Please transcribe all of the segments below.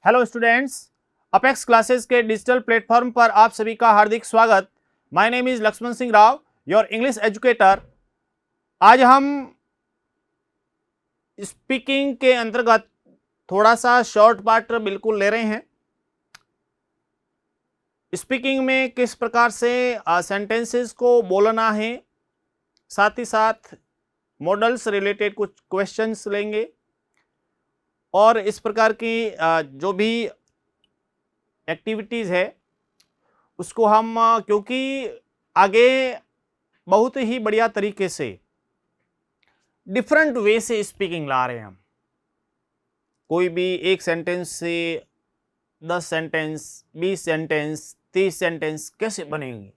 Hello students, apex classes के digital platform पर आप सभी का हार्दिक स्वागत। My name is Laxman Singh Rao, your English educator. आज हम स्पीकिंग के अंतर्गत थोड़ा सा शॉर्ट पार्ट बिल्कुल ले रहे हैं। स्पीकिंग में किस प्रकार से सेंटेंसेस को बोलना है, साथ ही साथ मॉडल्स रिलेटेड कुछ क्वेश्चंस लेंगे और इस प्रकार की जो भी एक्टिविटीज़ है उसको हम क्योंकि आगे बहुत ही बढ़िया तरीके से डिफरेंट वे से स्पीकिंग ला रहे हैं हम। कोई भी एक सेंटेंस से 10 सेंटेंस, 20 सेंटेंस, 30 सेंटेंस कैसे बनेंगे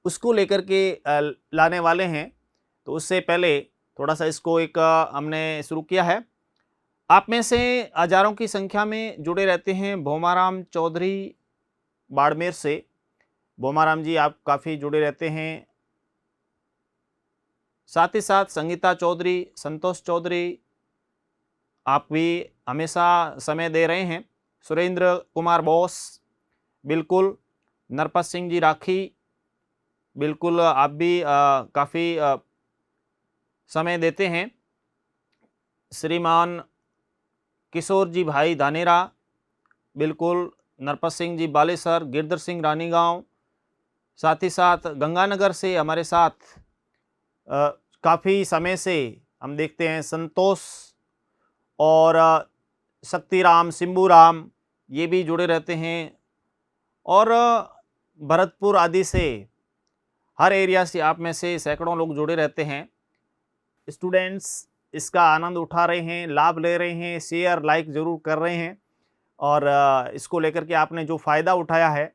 उसको लेकर के लाने वाले हैं। तो उससे पहले थोड़ा सा इसको एक हमने शुरू किया है। आप में से हजारों की संख्या में जुड़े रहते हैं भोमाराम चौधरी बाड़मेर से। भोमाराम जी, आप काफ़ी जुड़े रहते हैं। साथ ही साथ संगीता चौधरी, संतोष चौधरी, आप भी हमेशा समय दे रहे हैं। सुरेंद्र कुमार बोस, बिल्कुल। नरपत सिंह जी राखी, बिल्कुल आप भी काफ़ी समय देते हैं। श्रीमान किशोर जी भाई धानेरा, बिल्कुल। नरपत सिंह जी बालेसर, गिरधर सिंह रानीगांव, साथ ही साथ गंगानगर से हमारे साथ काफ़ी समय से हम देखते हैं संतोष और शक्तिराम, सिंबूराम, ये भी जुड़े रहते हैं। और भरतपुर आदि से, हर एरिया से आप में से सैकड़ों लोग जुड़े रहते हैं। स्टूडेंट्स इसका आनंद उठा रहे हैं, लाभ ले रहे हैं, शेयर लाइक ज़रूर कर रहे हैं और इसको लेकर के आपने जो फ़ायदा उठाया है,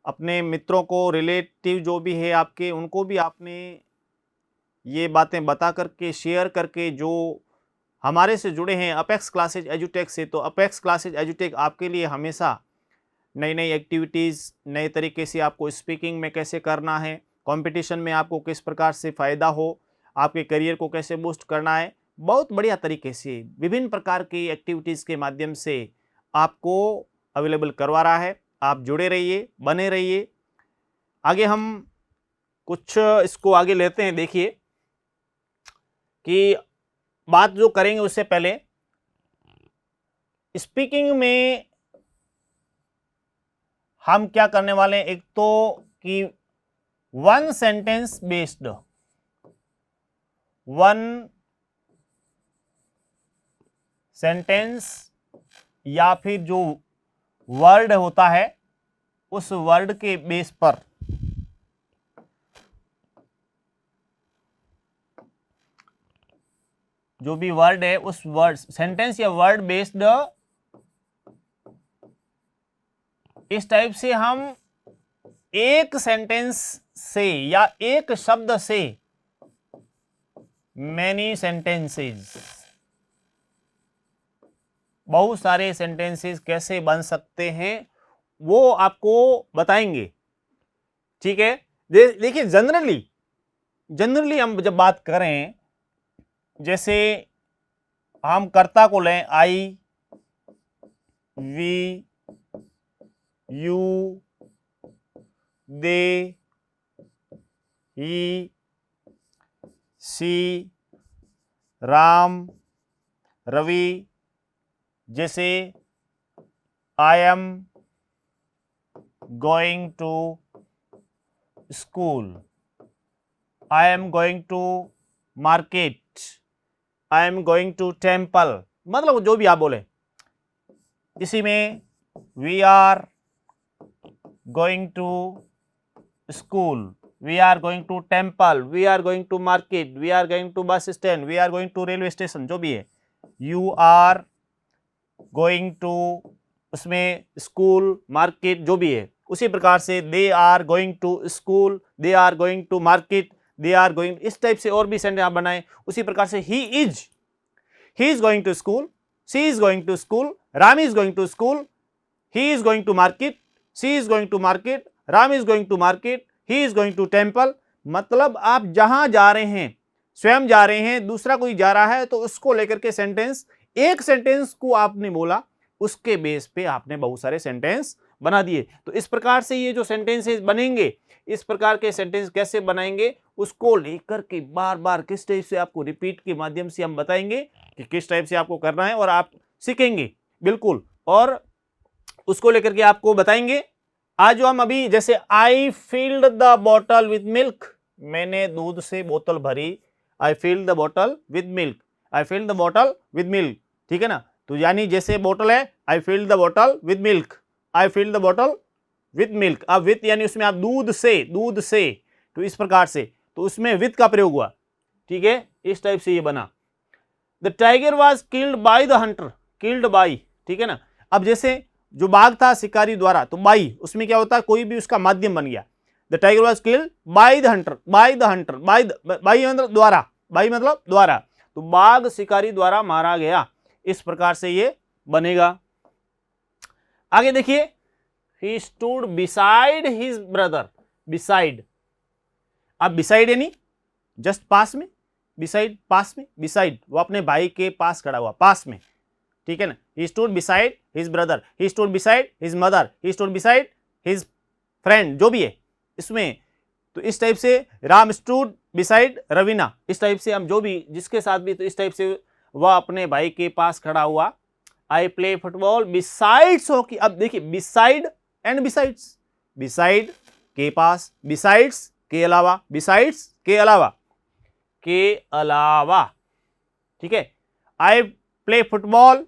अपने मित्रों को, रिलेटिव जो भी है आपके, उनको भी आपने ये बातें बता करके, शेयर करके, जो हमारे से जुड़े हैं अपेक्स क्लासेज एजुटेक से, तो अपेक्स क्लासेज एजुटेक आपके लिए हमेशा नई नई एक्टिविटीज़, नए तरीके से आपको स्पीकिंग में कैसे करना है, कंपटीशन में आपको किस प्रकार से फ़ायदा हो, आपके करियर को कैसे बूस्ट करना है, बहुत बढ़िया तरीके से विभिन्न प्रकार की एक्टिविटीज़ के माध्यम से आपको अवेलेबल करवा रहा है। आप जुड़े रहिए, बने रहिए। आगे हम कुछ इसको आगे लेते हैं। देखिए कि बात जो करेंगे उससे पहले स्पीकिंग में हम क्या करने वाले हैं, एक तो कि one sentence based, one sentence या फिर जो वर्ड होता है उस वर्ड के बेस पर जो भी वर्ड है उस वर्ड, सेंटेंस या वर्ड बेस्ड, इस टाइप से हम एक सेंटेंस से या एक शब्द से मैनी सेंटेंसेस, बहुत सारे सेंटेंसेस कैसे बन सकते हैं वो आपको बताएंगे। ठीक है। देखिए जनरली हम जब बात करें, जैसे हम कर्ता को लें, I, we, you, they, he, she, Ram, Ravi. जैसे I am going to school, I am going to market, I am going to temple, मतलब जो भी आप बोले। इसी में we are going to school, we are going to temple, we are going to market, we are going to bus stand, we are going to railway station, जो भी है। यू आर गोइंग टू, उसमें school, market, जो भी है। उसी प्रकार से they are going to school, they are going to market, they are going, इस टाइप से और भी सेंटेंस आप बनाएं। उसी प्रकार से he is going to school, she is going to school, Ram is going to school, he is going to market, she is going to market, Ram is going to market, he is going to temple. मतलब आप जहां जा रहे हैं, स्वयं जा रहे हैं, दूसरा कोई जा रहा है, तो उसको लेकर के सेंटेंस, एक सेंटेंस को आपने बोला उसके बेस पे आपने बहुत सारे सेंटेंस बना दिए। तो इस प्रकार से ये जो सेंटेंसेस बनेंगे, इस प्रकार के सेंटेंस कैसे बनाएंगे उसको लेकर के बार बार किस टाइप से आपको रिपीट के माध्यम से हम बताएंगे कि किस टाइप से आपको करना है और आप सीखेंगे बिल्कुल, और उसको लेकर के आपको बताएंगे। आज जो हम अभी जैसे I filled the bottle with milk, मैंने दूध से बोतल भरी, I filled the bottle with milk, I filled the bottle with milk, ठीक है ना। तो यानी जैसे बोतल है, I filled the bottle with milk, I filled the bottle with milk. अब विथ यानी उसमें आप दूध से, तो इस प्रकार से, तो उसमें विथ का प्रयोग हुआ, ठीक है, इस टाइप से ये बना। The tiger was killed by the Hunter, killed by, ठीक है ना। अब जैसे जो बाघ था शिकारी द्वारा, तो बाई उसमें क्या होता है, कोई भी उसका माध्यम बन गया। The tiger was killed by the hunter, by the hunter, by मतलब द्वारा, बाई मतलब द्वारा, तो बाघ शिकारी द्वारा मारा गया, इस प्रकार से ये बनेगा। आगे देखिए, he stood beside his brother, beside, अब beside यानी जस्ट पास में, beside पास में, beside वो अपने भाई के पास खड़ा हुआ, पास में, ठीक है ना। he stood beside his brother, he stood beside his mother, he stood beside his friend, जो भी है इसमें, तो इस टाइप से राम stood beside रवीना, इस टाइप से हम जो भी जिसके साथ भी, तो इस टाइप से वह अपने भाई के पास खड़ा हुआ। I play football besides hockey, अब देखिए बिसाइड एंड बिसाइड्स, बिसाइड के पास, बिसाइड्स के अलावा, बिसाइड्स के अलावा, के अलावा, ठीक है। I play football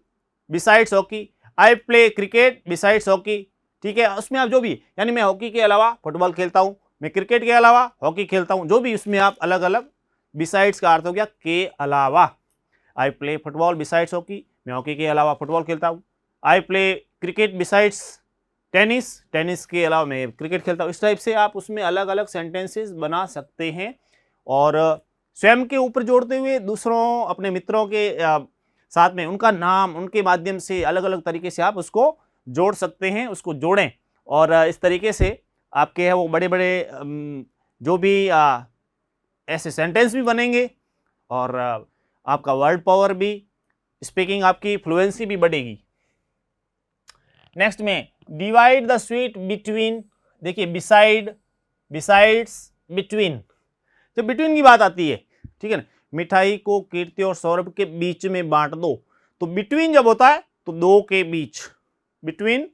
besides hockey, I play cricket besides hockey, ठीक है। उसमें आप जो भी, यानी मैं हॉकी के अलावा फुटबॉल खेलता हूं, मैं क्रिकेट के अलावा हॉकी खेलता हूं, जो भी उसमें आप अलग अलग, बिसाइड्स का अर्थ हो गया के अलावा। I play football besides hockey, मैं हॉकी के अलावा फुटबॉल खेलता हूं। I play cricket besides tennis, tennis के अलावा मैं क्रिकेट खेलता हूँ। इस टाइप से आप उसमें अलग अलग सेंटेंसेस बना सकते हैं, और स्वयं के ऊपर जोड़ते हुए दूसरों, अपने मित्रों के साथ में उनका नाम, उनके माध्यम से अलग अलग तरीके से आप उसको जोड़ सकते हैं, उसको जोड़ें, और इस तरीके से आपके है वो बड़े बड़े जो भी ऐसे सेंटेंस भी बनेंगे, और आपका वर्ड पावर भी, स्पीकिंग आपकी फ्लुएंसी भी बढ़ेगी। नेक्स्ट में डिवाइड द स्वीट बिटवीन, देखिए बिसाइड, बिसाइड्स, बिटवीन, तो बिटवीन की बात आती है, ठीक है ना। मिठाई को कीर्ति और सौरभ के बीच में बांट दो, तो बिटवीन जब होता है तो दो के बीच, बिटवीन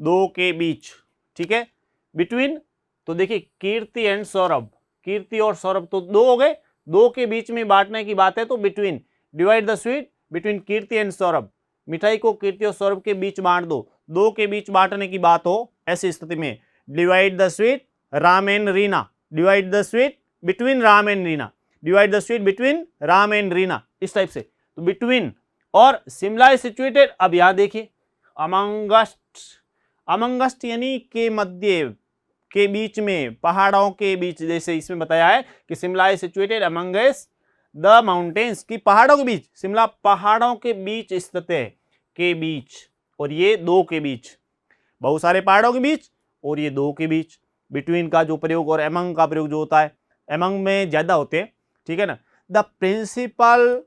दो के बीच, ठीक है। बिटवीन, तो देखिए कीर्ति एंड सौरभ, कीर्ति और सौरभ तो दो हो गए, दो के बीच में बांटने की बात है तो between. Divide the sweet between Kirti and Saurabh, मिठाई को कीर्ति और सौरभ के बीच बांट दो, दो के बीच बांटने की बात हो, ऐसी स्थिति में divide the sweet Ram and Reena, divide the sweet between Ram and Reena, divide the sweet between Ram and Reena, इस टाइप से। तो बिटवीन, और शिमला इज सिचुएटेड, अब यहां देखिए अमंगस्ट, अमंगस्ट यानी के मध्य, के बीच में, पहाड़ों के बीच, जैसे इसमें बताया है कि Shimla is situated amongst the mountains, की पहाड़ों के बीच, शिमला पहाड़ों के बीच स्थित है, के बीच, और ये दो के बीच, बहुत सारे पहाड़ों के बीच और ये दो के बीच। बिटवीन का जो प्रयोग और एमंग का प्रयोग जो होता है, एमंग में ज्यादा होते हैं, ठीक है ना। The principal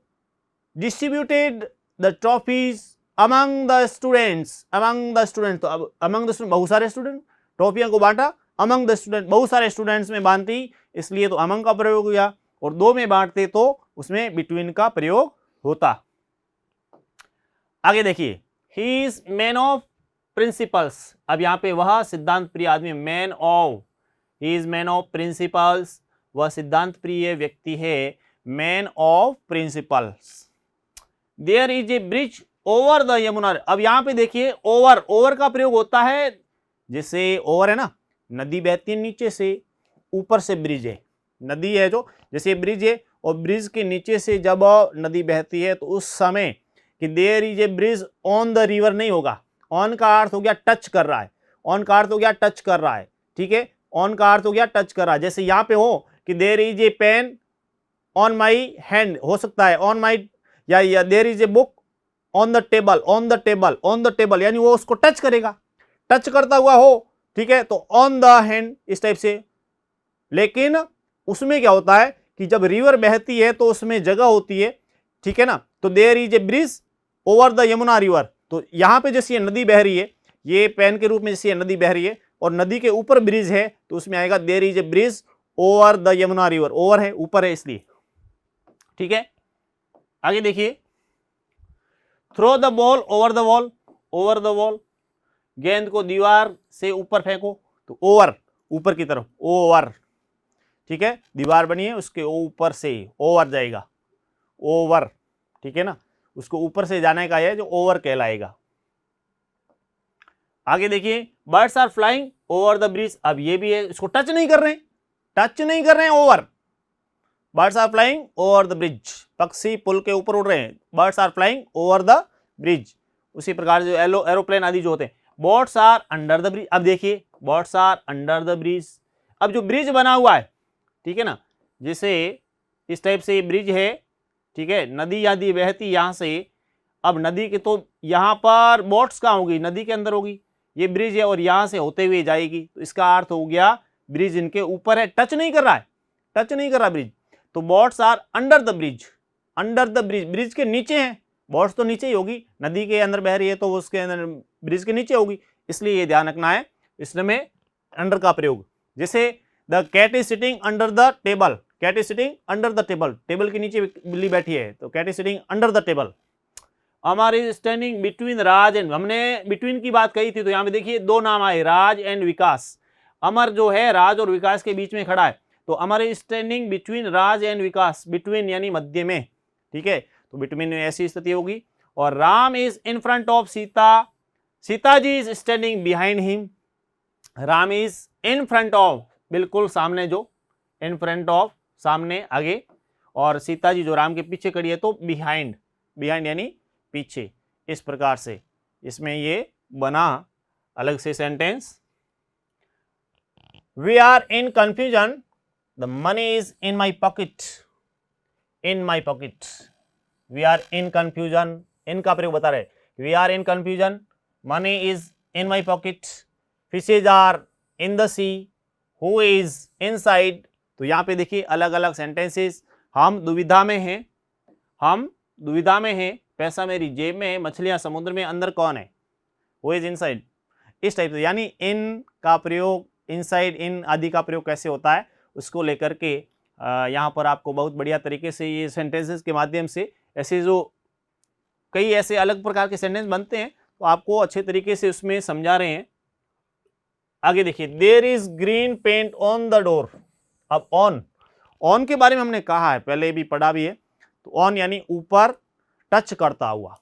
distributed the trophies among the students, among the student, तो अब अमंग द स्टूडेंट बहुत सारे स्टूडेंट, ट्रॉफियां को बांटा, अमंग द स्टूडेंट बहुत सारे स्टूडेंट्स में बांटती, इसलिए तो अमंग का प्रयोग हुआ, और दो में बांटते तो उसमें बिटवीन का प्रयोग होता। आगे देखिए, he is man of principles, अब यहां पे वह सिद्धांत प्रिय आदमी, man of, he is man of principles, वह सिद्धांत प्रिय व्यक्ति है, man of principles. There is a bridge over the Yamuna, अब यहां पे देखिए ओवर, ओवर का प्रयोग होता है, जैसे ओवर है ना, नदी बहती है नीचे से, ऊपर से ब्रिज है, नदी है जो, जैसे ब्रिज है, और ब्रिज के नीचे से जब नदी बहती है तो उस समय कि there is a bridge on the river नहीं होगा, ऑन का अर्थ हो गया टच कर रहा है, ऑन का अर्थ हो गया टच कर रहा है, ठीक है, ऑन का अर्थ हो गया टच कर रहा है। जैसे यहाँ पे हो कि there is a pen on my hand, हो सकता है ऑन माई, या there is a book on the table, on the table, on the table, यानी वो उसको टच करेगा, टच करता हुआ हो, ठीक है, तो ऑन द हैंड, इस टाइप से। लेकिन उसमें क्या होता है कि जब रिवर बहती है तो उसमें जगह होती है, ठीक है ना, तो there is a bridge over the Yamuna river, तो यहाँ पे जैसे ये नदी बह रही है, ये पेन के रूप में जैसे ये नदी बह रही है और नदी के ऊपर ब्रिज है, तो उसमें आएगा there is a bridge over the Yamuna river. Over है, ऊपर है इसलिए, ठीक है। आगे देखिए, throw the ball over the wall, over the wall, गेंद को दीवार से ऊपर फेंको, तो ओवर, ऊपर की तरफ, ओवर, ठीक है। दीवार बनी है उसके ऊपर से ओवर जाएगा, ओवर, ठीक है ना, उसको ऊपर से जाने का है जो ओवर कहलाएगा। आगे देखिए, birds are flying over the bridge, अब ये भी है, इसको टच नहीं कर रहे हैं, टच नहीं कर रहे हैं, over, birds are flying over the bridge, पक्षी पुल के ऊपर उड़ रहे हैं, birds are flying over the bridge. उसी प्रकार जो एरोप्लेन आदि जो होते हैं, boats are under the bridge, अब देखिए boats are under the bridge, अब जो ब्रिज बना हुआ है, ठीक है ना, जैसे इस टाइप से ब्रिज है, ठीक है, नदी आदि बहती यहां से, अब नदी के तो यहां पर बोट्स कहाँ होगी, नदी के अंदर होगी, ये ब्रिज है और यहां से होते हुए जाएगी, तो इसका अर्थ हो गया ब्रिज इनके ऊपर है, टच नहीं कर रहा है, टच नहीं कर रहा ब्रिज, तो boats are under the bridge, under the bridge, bridge के नीचे है, बोट्स तो नीचे ही होगी, नदी के अंदर बह रही है तो उसके अंदर ब्रिज के नीचे होगी, इसलिए ये ध्यान रखना है इसमें अंडर का प्रयोग। जैसे the cat is sitting under the table, cat is sitting under the table, table के नीचे बिल्ली बैठी है, तो cat is sitting under the table. Amar is standing between Raj and, हमने बिटवीन की बात कही थी, तो यहाँ पे देखिए दो नाम आए, राज एंड विकास, अमर जो है राज और विकास के बीच में खड़ा है, तो Amar is standing between Raj and Vikas, between यानी मध्य में, ठीक है, तो बिटवीन में ऐसी स्थिति होगी। और Ram is in front of Sita, Sita ji is standing behind him, Ram is in front of, बिल्कुल सामने, जो इन फ्रंट ऑफ सामने आगे, और सीता जी जो राम के पीछे खड़ी है तो बिहाइंड, बिहाइंड यानी पीछे, इस प्रकार से इसमें ये बना अलग से sentence. We are in confusion, the money is in my pocket, in my pocket, we are in confusion, इनका प्रयोग बता रहे, we are in confusion, money is in my pocket, fishes are in the sea, who is inside, तो यहाँ पे देखिए अलग अलग सेंटेंसेस, हम दुविधा में हैं, हम दुविधा में हैं, पैसा मेरी जेब में है, मछलियां समुद्र में, अंदर कौन है, हु इज इनसाइड, इस टाइप से, यानी इन का प्रयोग, इनसाइड, इन आदि का प्रयोग कैसे होता है उसको लेकर के यहाँ पर आपको बहुत बढ़िया तरीके से ये सेंटेंसेस के माध्यम से ऐसे जो कई ऐसे अलग प्रकार के सेंटेंस बनते हैं तो आपको अच्छे तरीके से उसमें समझा रहे हैं। आगे देखिए, there is green paint on the door, अब ऑन, ऑन के बारे में हमने कहा है, पहले भी पढ़ा भी है, तो ऑन यानी ऊपर टच करता हुआ,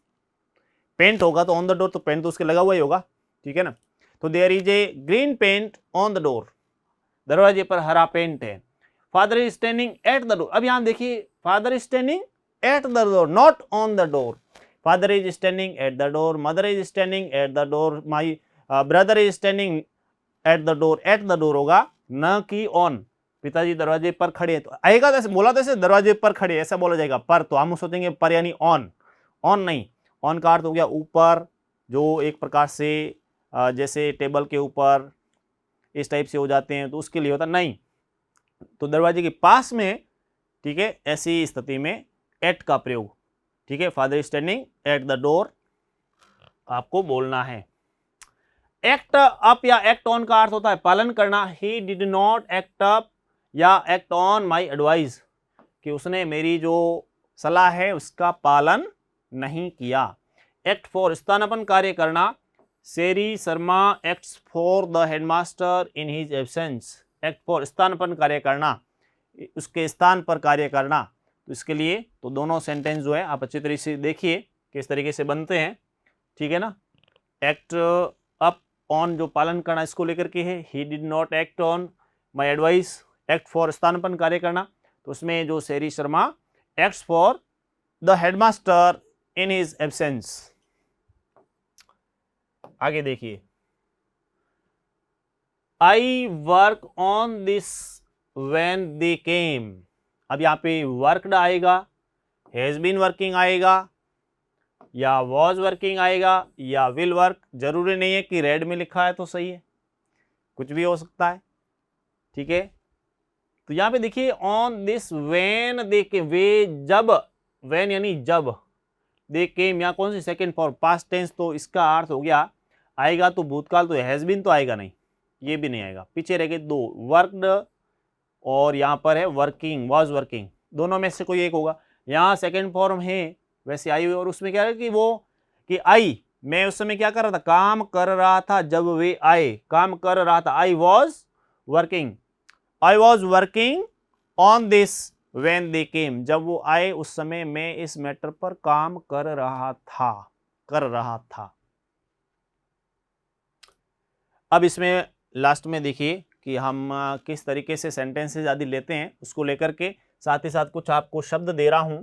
पेंट होगा तो ऑन द डोर, तो पेंट तो उसके लगा हुआ ही होगा, ठीक है ना, तो there is a green paint on the door, दरवाजे पर हरा पेंट है। Father is standing at the door, अब यहां देखिए father is standing at the door, not on the door, father is standing at the door, mother is standing at the door, my brother is standing at the door, at the door होगा न कि on, पिताजी दरवाजे पर खड़े हैं, तो आएगा तो बोला तो ऐसे दरवाजे पर खड़े, ऐसा बोला जाएगा, पर तो हम सोचेंगे पर यानी ऑन, ऑन नहीं, ऑन का अर्थ हो गया ऊपर, जो एक प्रकार से जैसे टेबल के ऊपर इस टाइप से हो जाते हैं, तो उसके लिए होता नहीं, तो दरवाजे के पास में, ठीक है, ऐसी स्थिति में एट का प्रयोग, ठीक है, father standing at the door आपको बोलना है। एक्ट अप या एक्ट ऑन का अर्थ होता है पालन करना, ही डिड नॉट एक्ट अप या एक्ट ऑन माई एडवाइस, कि उसने मेरी जो सलाह है उसका पालन नहीं किया। एक्ट फॉर स्थानापन्न कार्य करना, शेरी Sharma acts for the headmaster in his absence, act for स्थानापन्न कार्य करना, उसके स्थान पर कार्य करना, तो इसके लिए तो दोनों सेंटेंस जो है आप अच्छी तरीके से देखिए किस तरीके से बनते हैं, ठीक है ना। एक्ट अप ऑन जो पालन करना इसको लेकर के है, he did not act on my advice, act for स्थानापन्न कार्य करना, तो उसमें जो Sherry Sharma acts for the headmaster in his absence. आगे देखिए, I work on this when they came, अब यहाँ पे वर्कड आएगा, हैज बीन वर्किंग आएगा, या वॉज वर्किंग आएगा, या विल वर्क, जरूरी नहीं है कि रेड में लिखा है तो सही है, कुछ भी हो सकता है, ठीक है। तो यहाँ पे देखिए ऑन दिस व्हेन दे के, वे जब, व्हेन यानी जब, दे केम, यहाँ कौन सी सेकंड फॉर्म, पास्ट टेंस, तो इसका अर्थ हो गया आएगा तो भूतकाल, तो हैज बीन तो आएगा नहीं, ये भी नहीं आएगा। पीछे रह गए दो, वर्कड और यहाँ पर है वर्किंग, वाज वर्किंग, दोनों में से कोई एक होगा। यहाँ सेकंड फॉर्म है वैसे आई हुई, और उसमें क्या है कि वो कि आई, मैं उस समय क्या कर रहा था, काम कर रहा था जब वे आए, काम कर रहा था, I was working, I was working on this when they came, जब वो आए उस समय मैं इस मैटर पर काम कर रहा था। अब इसमें लास्ट में देखिए कि हम किस तरीके से सेंटेंसेस आदि लेते हैं, उसको लेकर के साथ ही साथ कुछ आपको शब्द दे रहा हूं,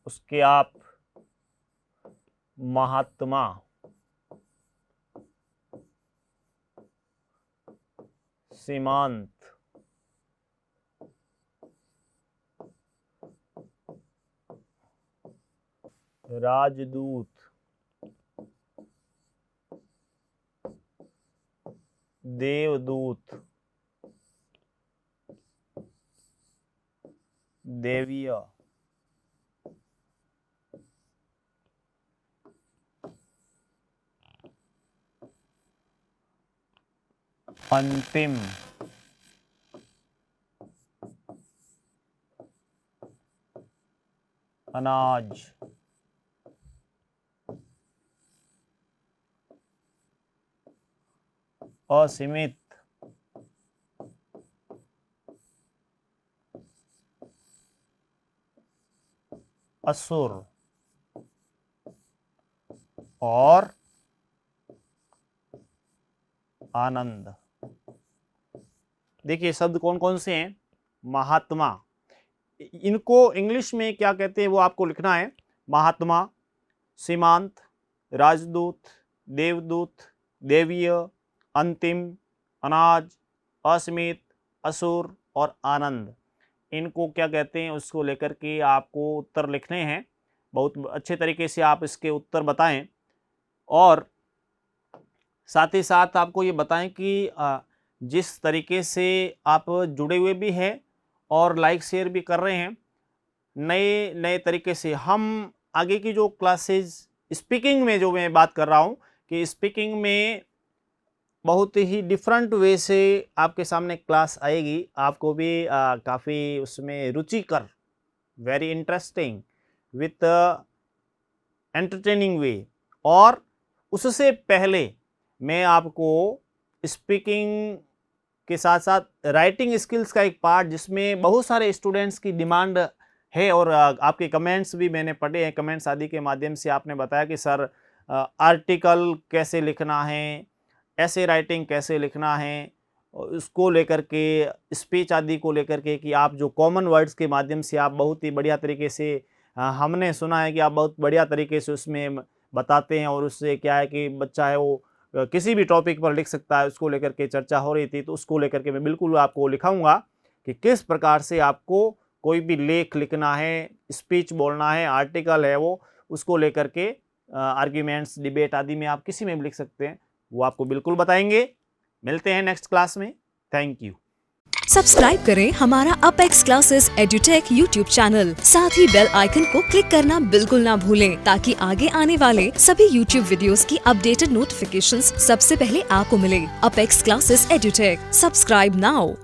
उसके आप महात्मा, सीमांत, राजदूत, देवदूत, देवीय, अंतिम, अनाज, असीमित, असुर और आनंद। देखिए शब्द कौन कौन से हैं, महात्मा, इनको इंग्लिश में क्या कहते हैं वो आपको लिखना है, महात्मा, सीमांत, राजदूत, देवदूत, देवीय, अंतिम, अनाज, असीमित, असुर और आनंद, इनको क्या कहते हैं उसको लेकर के आपको उत्तर लिखने हैं। बहुत अच्छे तरीके से आप इसके उत्तर बताएं, और साथ ही साथ आपको ये बताएं कि जिस तरीके से आप जुड़े हुए भी हैं और लाइक शेयर भी कर रहे हैं, नए नए तरीके से हम आगे की जो क्लासेस स्पीकिंग में जो मैं बात कर रहा हूँ कि स्पीकिंग में बहुत ही डिफरेंट वे से आपके सामने क्लास आएगी, आपको भी काफ़ी उसमें रुचिकर, वेरी इंटरेस्टिंग विथ एंटरटेनिंग वे, और उससे पहले मैं आपको स्पीकिंग के साथ साथ राइटिंग स्किल्स का एक पार्ट, जिसमें बहुत सारे स्टूडेंट्स की डिमांड है और आपके कमेंट्स भी मैंने पढ़े हैं, कमेंट्स आदि के माध्यम से आपने बताया कि सर आर्टिकल कैसे लिखना है, ऐसे राइटिंग कैसे लिखना है, उसको लेकर के, स्पीच आदि को लेकर के, कि आप जो कॉमन वर्ड्स के माध्यम से आप बहुत ही बढ़िया तरीके से, हमने सुना है कि आप बहुत बढ़िया तरीके से उसमें बताते हैं, और उससे क्या है कि बच्चा है वो किसी भी टॉपिक पर लिख सकता है, उसको लेकर के चर्चा हो रही थी, तो उसको लेकर के मैं बिल्कुल आपको लिखाऊंगा कि किस प्रकार से आपको कोई भी लेख लिखना है, स्पीच बोलना है, आर्टिकल है वो, उसको लेकर के आर्ग्यूमेंट्स, डिबेट आदि में आप किसी में भी लिख सकते हैं, वो आपको बिल्कुल बताएंगे। मिलते हैं नेक्स्ट क्लास में, थैंक यू। सब्सक्राइब करें हमारा apex classes edutech YouTube channel, साथ ही बेल आइकन को क्लिक करना बिल्कुल ना भूलें, ताकि आगे आने वाले सभी यूट्यूब वीडियोस की अपडेटेड नोटिफिकेशंस सबसे पहले आपको मिले। Apex classes edutech, subscribe now.